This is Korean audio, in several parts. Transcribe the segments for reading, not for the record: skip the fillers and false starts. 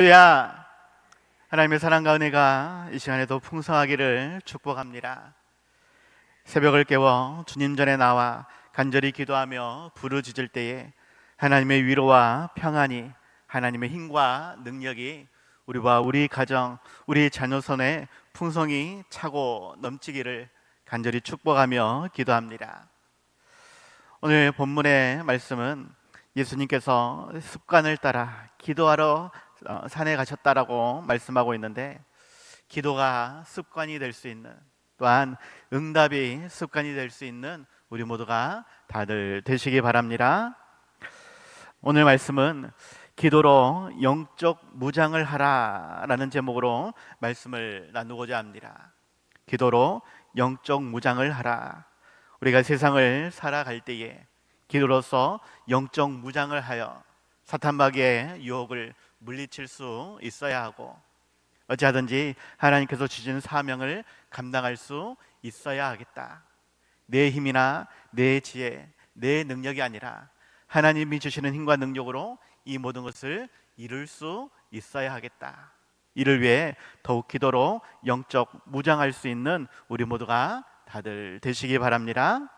할렐루야. 하나님의 사랑과 은혜가 이 시간에도 풍성하기를 축복합니다. 새벽을 깨워 주님 전에 나와 간절히 기도하며 부르짖을 때에 하나님의 위로와 평안이, 하나님의 힘과 능력이 우리와 우리 가정, 우리 자녀 손에 풍성히 차고 넘치기를 간절히 축복하며 기도합니다. 오늘 본문의 말씀은 예수님께서 습관을 따라 기도하러 산에 가셨다라고 말씀하고 있는데, 기도가 습관이 될 수 있는, 또한 응답이 습관이 될 수 있는 우리 모두가 다들 되시기 바랍니다. 오늘 말씀은 기도로 영적 무장을 하라라는 제목으로 말씀을 나누고자 합니다. 기도로 영적 무장을 하라. 우리가 세상을 살아갈 때에 기도로서 영적 무장을 하여 사탄 마귀의 유혹을 물리칠 수 있어야 하고, 어찌하든지 하나님께서 주신 사명을 감당할 수 있어야 하겠다. 내 힘이나 내 지혜, 내 능력이 아니라 하나님이 주시는 힘과 능력으로 이 모든 것을 이룰 수 있어야 하겠다. 이를 위해 더욱 기도로 영적 무장할 수 있는 우리 모두가 다들 되시기 바랍니다.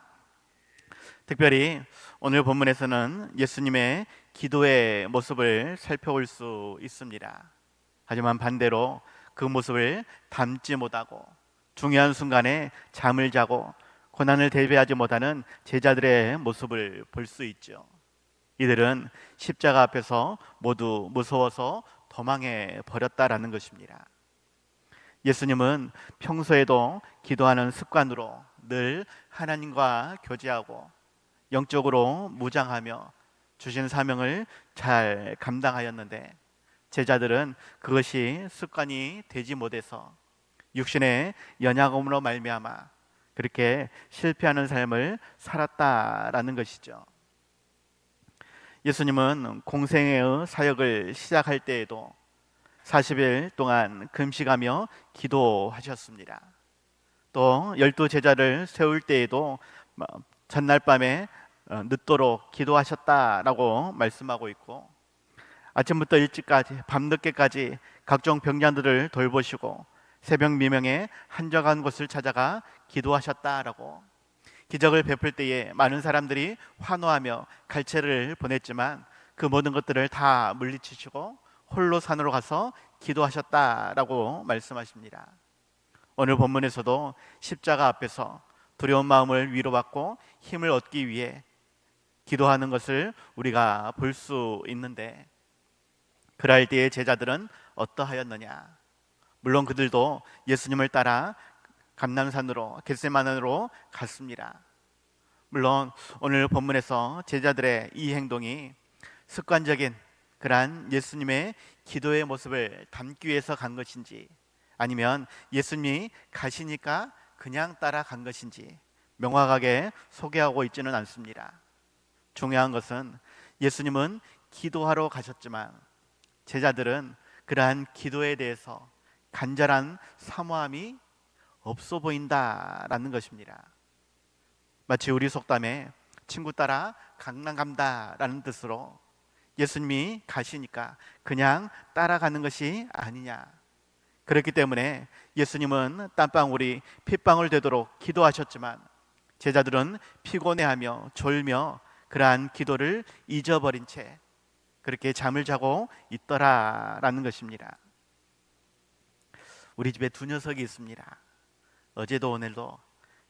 특별히 오늘 본문에서는 예수님의 기도의 모습을 살펴볼 수 있습니다. 하지만 반대로 그 모습을 담지 못하고 중요한 순간에 잠을 자고 고난을 대비하지 못하는 제자들의 모습을 볼 수 있죠. 이들은 십자가 앞에서 모두 무서워서 도망해 버렸다라는 것입니다. 예수님은 평소에도 기도하는 습관으로 늘 하나님과 교제하고 영적으로 무장하며 주신 사명을 잘 감당하였는데, 제자들은 그것이 습관이 되지 못해서 육신의 연약함으로 말미암아 그렇게 실패하는 삶을 살았다라는 것이죠. 예수님은 공생애의 사역을 시작할 때에도 40일 동안 금식하며 기도하셨습니다. 또 12제자를 세울 때에도 전날 밤에 늦도록 기도하셨다라고 말씀하고 있고, 아침부터 일찍까지 밤늦게까지 각종 병자들을 돌보시고 새벽 미명에 한적한 곳을 찾아가 기도하셨다라고, 기적을 베풀 때에 많은 사람들이 환호하며 갈채를 보냈지만 그 모든 것들을 다 물리치시고 홀로 산으로 가서 기도하셨다라고 말씀하십니다. 오늘 본문에서도 십자가 앞에서 두려운 마음을 위로받고 힘을 얻기 위해 기도하는 것을 우리가 볼 수 있는데, 그럴 때의 제자들은 어떠하였느냐? 물론 그들도 예수님을 따라 감람산으로, 겟세마네로 갔습니다. 물론 오늘 본문에서 제자들의 이 행동이 습관적인 그러한 예수님의 기도의 모습을 담기 위해서 간 것인지, 아니면 예수님이 가시니까 그냥 따라간 것인지 명확하게 소개하고 있지는 않습니다. 중요한 것은 예수님은 기도하러 가셨지만 제자들은 그러한 기도에 대해서 간절한 사모함이 없어 보인다라는 것입니다. 마치 우리 속담에 친구 따라 강남 간다라는 뜻으로 예수님이 가시니까 그냥 따라가는 것이 아니냐. 그렇기 때문에 예수님은 땀방울이 핏방울 되도록 기도하셨지만 제자들은 피곤해하며 졸며 그러한 기도를 잊어버린 채 그렇게 잠을 자고 있더라라는 것입니다. 우리 집에 두 녀석이 있습니다. 어제도 오늘도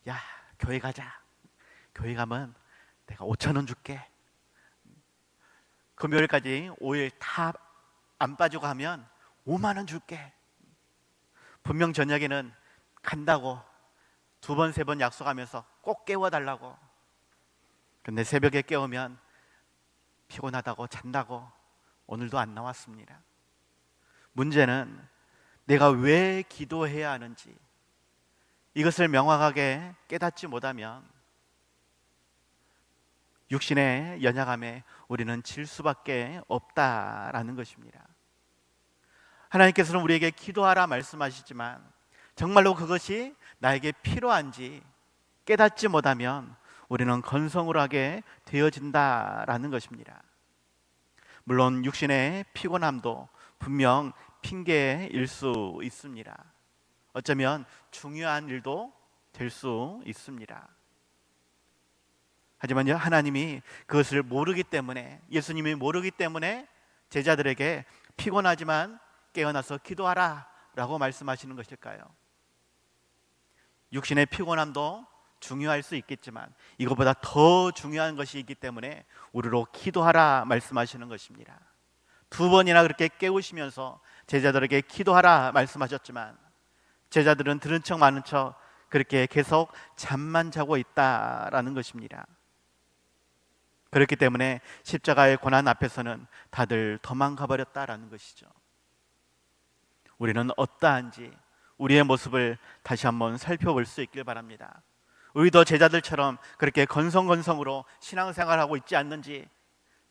야, 교회 가자. 교회 가면 내가 5,000원 줄게. 금요일까지 5일 다 안 빠지고 하면 5만 원 줄게. 분명 저녁에는 간다고 두 번, 세 번 약속하면서 꼭 깨워달라고. 근데 새벽에 깨우면 피곤하다고 잔다고 오늘도 안 나왔습니다. 문제는 내가 왜 기도해야 하는지 이것을 명확하게 깨닫지 못하면 육신의 연약함에 우리는 질 수밖에 없다라는 것입니다. 하나님께서는 우리에게 기도하라 말씀하시지만 정말로 그것이 나에게 필요한지 깨닫지 못하면 우리는 건성으로 하게 되어진다라는 것입니다. 물론 육신의 피곤함도 분명 핑계일 수 있습니다. 어쩌면 중요한 일도 될 수 있습니다. 하지만 하나님이 그것을 모르기 때문에, 예수님이 모르기 때문에 제자들에게 피곤하지만 깨어나서 기도하라 라고 말씀하시는 것일까요? 육신의 피곤함도 중요할 수 있겠지만 이것보다 더 중요한 것이 있기 때문에 우리로 기도하라 말씀하시는 것입니다. 2번이나 그렇게 깨우시면서 제자들에게 기도하라 말씀하셨지만 제자들은 들은 척 많은 척 그렇게 계속 잠만 자고 있다라는 것입니다. 그렇기 때문에 십자가의 고난 앞에서는 다들 도망가 버렸다라는 것이죠. 우리는 어떠한지 우리의 모습을 다시 한번 살펴볼 수 있길 바랍니다. 우리도 제자들처럼 그렇게 건성건성으로 신앙생활하고 있지 않는지,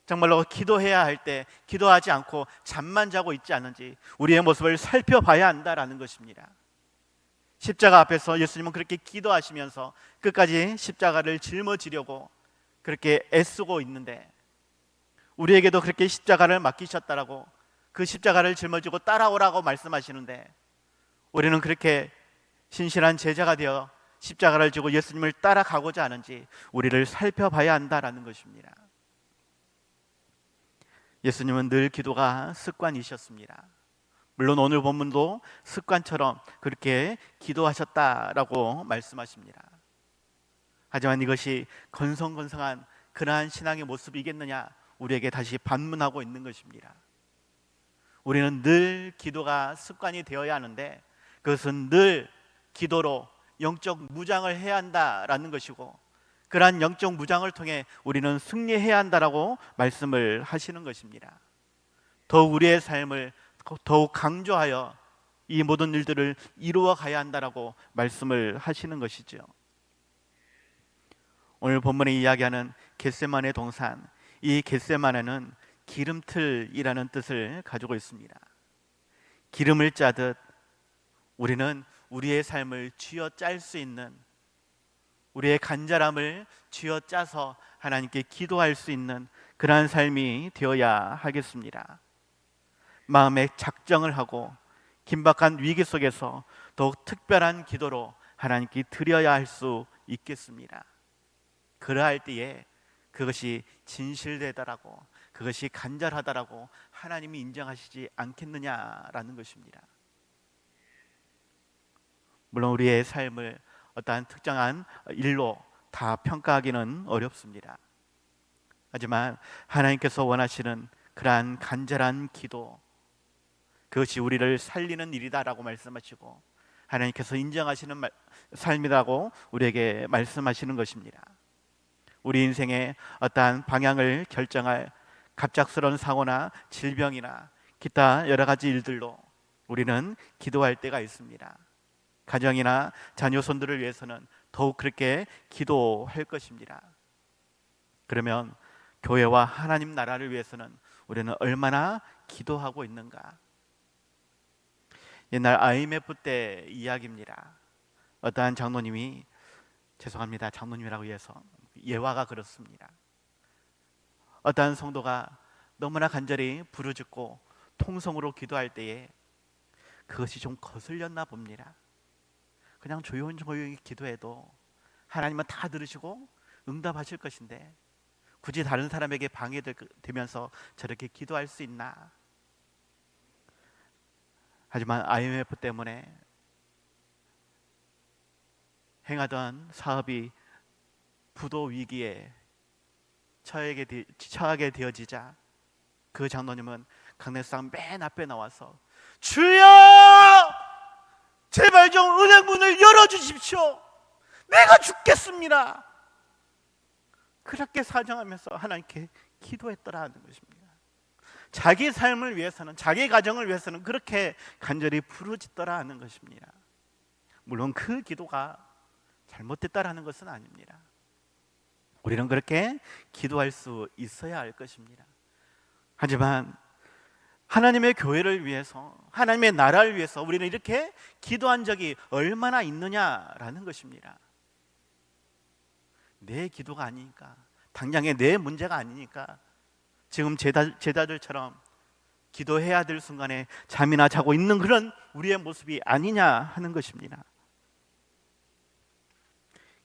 정말로 기도해야 할 때 기도하지 않고 잠만 자고 있지 않는지 우리의 모습을 살펴봐야 한다라는 것입니다. 십자가 앞에서 예수님은 그렇게 기도하시면서 끝까지 십자가를 짊어지려고 그렇게 애쓰고 있는데, 우리에게도 그렇게 십자가를 맡기셨다라고, 그 십자가를 짊어지고 따라오라고 말씀하시는데 우리는 그렇게 신실한 제자가 되어 십자가를 지고 예수님을 따라가고자 하는지 우리를 살펴봐야 한다라는 것입니다. 예수님은 늘 기도가 습관이셨습니다. 물론 오늘 본문도 습관처럼 그렇게 기도하셨다라고 말씀하십니다. 하지만 이것이 건성건성한 그러한 신앙의 모습이겠느냐, 우리에게 다시 반문하고 있는 것입니다. 우리는 늘 기도가 습관이 되어야 하는데 그것은 늘 기도로 영적 무장을 해야 한다라는 것이고, 그러한 영적 무장을 통해 우리는 승리해야 한다라고 말씀을 하시는 것입니다. 더욱 우리의 삶을 더욱 강조하여 이 모든 일들을 이루어 가야 한다라고 말씀을 하시는 것이죠. 오늘 본문에 이야기하는 겟세마네 동산, 이 겟세마네는 기름틀이라는 뜻을 가지고 있습니다. 기름을 짜듯 우리는 우리의 삶을 쥐어짤 수 있는, 우리의 간절함을 쥐어짜서 하나님께 기도할 수 있는 그러한 삶이 되어야 하겠습니다. 마음에 작정을 하고 긴박한 위기 속에서 더욱 특별한 기도로 하나님께 드려야 할 수 있겠습니다. 그러할 때에 그것이 진실되다라고, 그것이 간절하다라고 하나님이 인정하시지 않겠느냐라는 것입니다. 물론 우리의 삶을 어떠한 특정한 일로 다 평가하기는 어렵습니다. 하지만 하나님께서 원하시는 그러한 간절한 기도, 그것이 우리를 살리는 일이다라고 말씀하시고 하나님께서 인정하시는 삶이라고 우리에게 말씀하시는 것입니다. 우리 인생의 어떠한 방향을 결정할 갑작스러운 사고나 질병이나 기타 여러 가지 일들로 우리는 기도할 때가 있습니다. 가정이나 자녀손들을 위해서는 더욱 그렇게 기도할 것입니다. 그러면 교회와 하나님 나라를 위해서는 우리는 얼마나 기도하고 있는가? 옛날 IMF 때 이야기입니다. 어떠한 장로님이, 죄송합니다, 장로님이라고 해서 예화가 그렇습니다. 어떠한 성도가 너무나 간절히 부르짖고 통성으로 기도할 때에 그것이 좀 거슬렸나 봅니다. 그냥 조용히 기도해도 하나님은 다 들으시고 응답하실 것인데 굳이 다른 사람에게 방해되면서 저렇게 기도할 수 있나? 하지만 IMF 때문에 행하던 사업이 부도 위기에 처하게 되어지자 그 장로님은 강례상 맨 앞에 나와서 주여! 제발 좀 은행문을 열어주십시오. 내가 죽겠습니다. 그렇게 사정하면서 하나님께 기도했더라는 것입니다. 자기 삶을 위해서는, 자기 가정을 위해서는 그렇게 간절히 부르짖더라는 것입니다. 물론 그 기도가 잘못됐다라는 것은 아닙니다. 우리는 그렇게 기도할 수 있어야 할 것입니다. 하지만 하나님의 교회를 위해서, 하나님의 나라를 위해서 우리는 이렇게 기도한 적이 얼마나 있느냐라는 것입니다. 내 기도가 아니니까, 당장의 내 문제가 아니니까 지금 제자들처럼 기도해야 될 순간에 잠이나 자고 있는 그런 우리의 모습이 아니냐 하는 것입니다.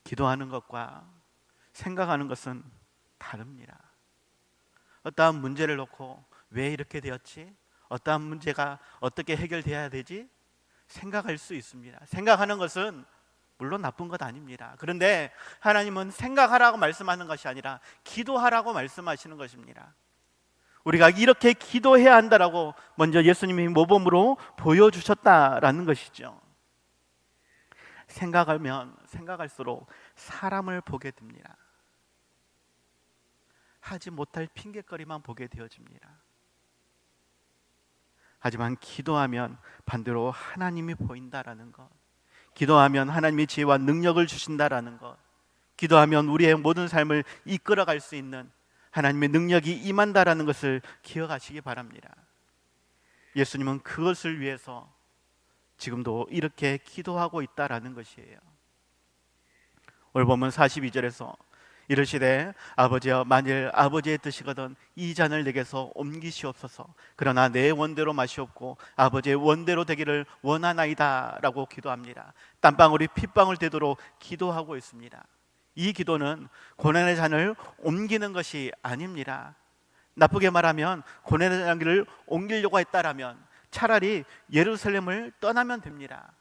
기도하는 것과 생각하는 것은 다릅니다. 어떠한 문제를 놓고 왜 이렇게 되었지? 어떠한 문제가 어떻게 해결돼야 되지? 생각할 수 있습니다. 생각하는 것은 물론 나쁜 것 아닙니다. 그런데 하나님은 생각하라고 말씀하는 것이 아니라 기도하라고 말씀하시는 것입니다. 우리가 이렇게 기도해야 한다라고 먼저 예수님이 모범으로 보여주셨다라는 것이죠. 생각하면 생각할수록 사람을 보게 됩니다. 하지 못할 핑계거리만 보게 되어집니다. 하지만 기도하면 반대로 하나님이 보인다라는 것, 기도하면 하나님이 지혜와 능력을 주신다라는 것, 기도하면 우리의 모든 삶을 이끌어갈 수 있는 하나님의 능력이 임한다라는 것을 기억하시기 바랍니다. 예수님은 그것을 위해서 지금도 이렇게 기도하고 있다라는 것이에요. 오늘 보면 42절에서 이르시되 아버지여 만일 아버지의 뜻이거든 이 잔을 내게서 옮기시옵소서. 그러나 내 원대로 마시옵고 아버지의 원대로 되기를 원하나이다 라고 기도합니다. 땀방울이 핏방울 되도록 기도하고 있습니다. 이 기도는 고난의 잔을 옮기는 것이 아닙니다. 나쁘게 말하면 고난의 잔을 옮기려고 했다라면 차라리 예루살렘을 떠나면 됩니다.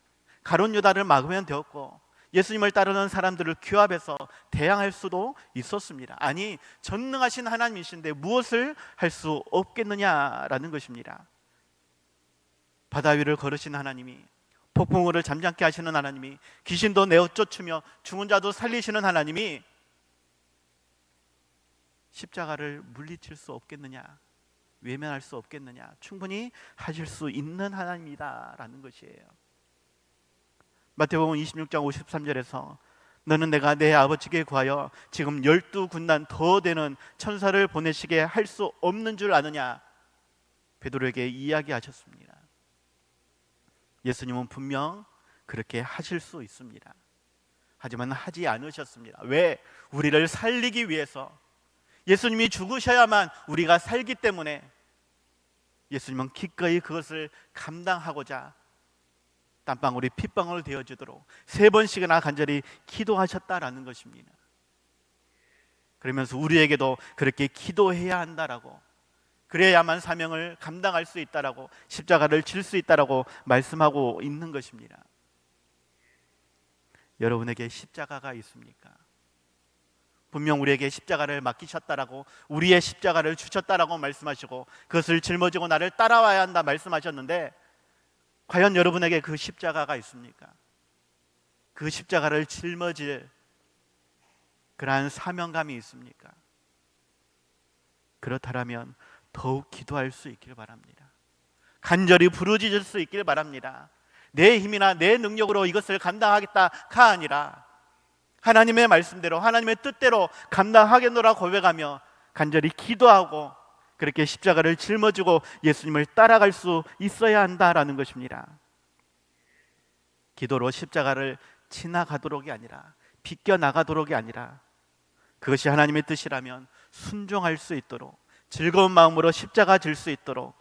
가룟 유다를 막으면 되었고 예수님을 따르는 사람들을 규합해서 대항할 수도 있었습니다. 아니, 전능하신 하나님이신데 무엇을 할 수 없겠느냐라는 것입니다. 바다 위를 걸으신 하나님이, 폭풍우를 잠잠케 하시는 하나님이, 귀신도 내어 쫓으며 죽은 자도 살리시는 하나님이 십자가를 물리칠 수 없겠느냐, 외면할 수 없겠느냐, 충분히 하실 수 있는 하나님이다라는 것이에요. 마태복음 26장 53절에서 너는 내가 내 아버지께 구하여 지금 12군단 더 되는 천사를 보내시게 할 수 없는 줄 아느냐, 베드로에게 이야기하셨습니다. 예수님은 분명 그렇게 하실 수 있습니다. 하지만 하지 않으셨습니다. 왜? 우리를 살리기 위해서. 예수님이 죽으셔야만 우리가 살기 때문에 예수님은 기꺼이 그것을 감당하고자 땀방울이 핏방울 되어지도록 3번씩이나 간절히 기도하셨다라는 것입니다. 그러면서 우리에게도 그렇게 기도해야 한다라고, 그래야만 사명을 감당할 수 있다라고, 십자가를 질 수 있다라고 말씀하고 있는 것입니다. 여러분에게 십자가가 있습니까? 분명 우리에게 십자가를 맡기셨다라고, 우리의 십자가를 주셨다라고 말씀하시고 그것을 짊어지고 나를 따라와야 한다 말씀하셨는데, 과연 여러분에게 그 십자가가 있습니까? 그 십자가를 짊어질 그러한 사명감이 있습니까? 그렇다면 더욱 기도할 수 있길 바랍니다. 간절히 부르짖을 수 있길 바랍니다. 내 힘이나 내 능력으로 이것을 감당하겠다가 아니라 하나님의 말씀대로, 하나님의 뜻대로 감당하겠노라 고백하며 간절히 기도하고 그렇게 십자가를 짊어지고 예수님을 따라갈 수 있어야 한다라는 것입니다. 기도로 십자가를 지나가도록이 아니라, 비껴나가도록이 아니라, 그것이 하나님의 뜻이라면 순종할 수 있도록, 즐거운 마음으로 십자가 질 수 있도록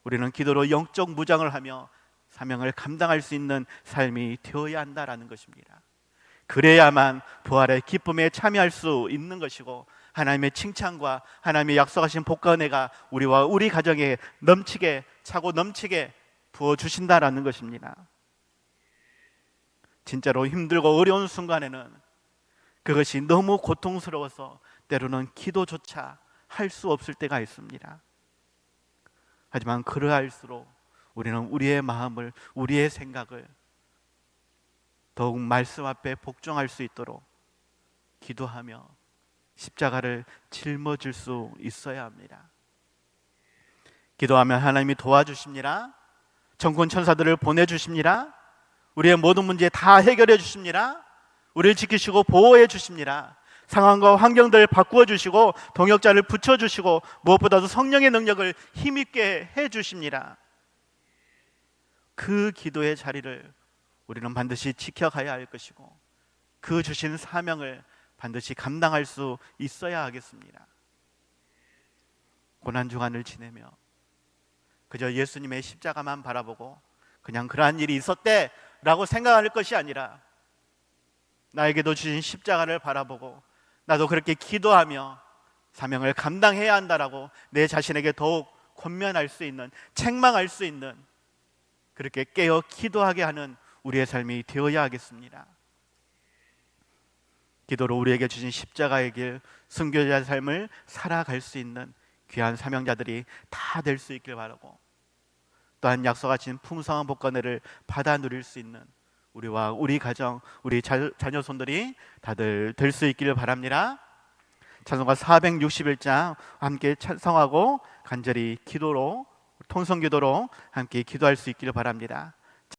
우리는 기도로 영적 무장을 하며 사명을 감당할 수 있는 삶이 되어야 한다라는 것입니다. 그래야만 부활의 기쁨에 참여할 수 있는 것이고, 하나님의 칭찬과 하나님의 약속하신 복과 은혜가 우리와 우리 가정에 넘치게, 차고 넘치게 부어주신다라는 것입니다. 진짜로 힘들고 어려운 순간에는 그것이 너무 고통스러워서 때로는 기도조차 할 수 없을 때가 있습니다. 하지만 그러할수록 우리는 우리의 마음을, 우리의 생각을 더욱 말씀 앞에 복종할 수 있도록 기도하며 십자가를 짊어질 수 있어야 합니다. 기도하면 하나님이 도와주십니다. 정권 천사들을 보내주십니다. 우리의 모든 문제 다 해결해 주십니다. 우리를 지키시고 보호해 주십니다. 상황과 환경들을 바꾸어 주시고 동역자를 붙여주시고 무엇보다도 성령의 능력을 힘있게 해 주십니다. 그 기도의 자리를 우리는 반드시 지켜가야 할 것이고, 그 주신 사명을 반드시 감당할 수 있어야 하겠습니다. 고난주간을 지내며 그저 예수님의 십자가만 바라보고 그냥 그러한 일이 있었대라고 생각할 것이 아니라 나에게도 주신 십자가를 바라보고 나도 그렇게 기도하며 사명을 감당해야 한다라고 내 자신에게 더욱 권면할 수 있는, 책망할 수 있는, 그렇게 깨어 기도하게 하는 우리의 삶이 되어야 하겠습니다. 기도로 우리에게 주신 십자가의 길, 순교자의 삶을 살아갈 수 있는 귀한 사명자들이 다 될 수 있길 바라고, 또한 약속하신 풍성한 복권을 받아 누릴 수 있는 우리와 우리 가정, 우리 자녀손들이 다들 될 수 있기를 바랍니다. 찬송가 461장 함께 찬송하고 간절히 기도로, 통성기도로 함께 기도할 수 있기를 바랍니다.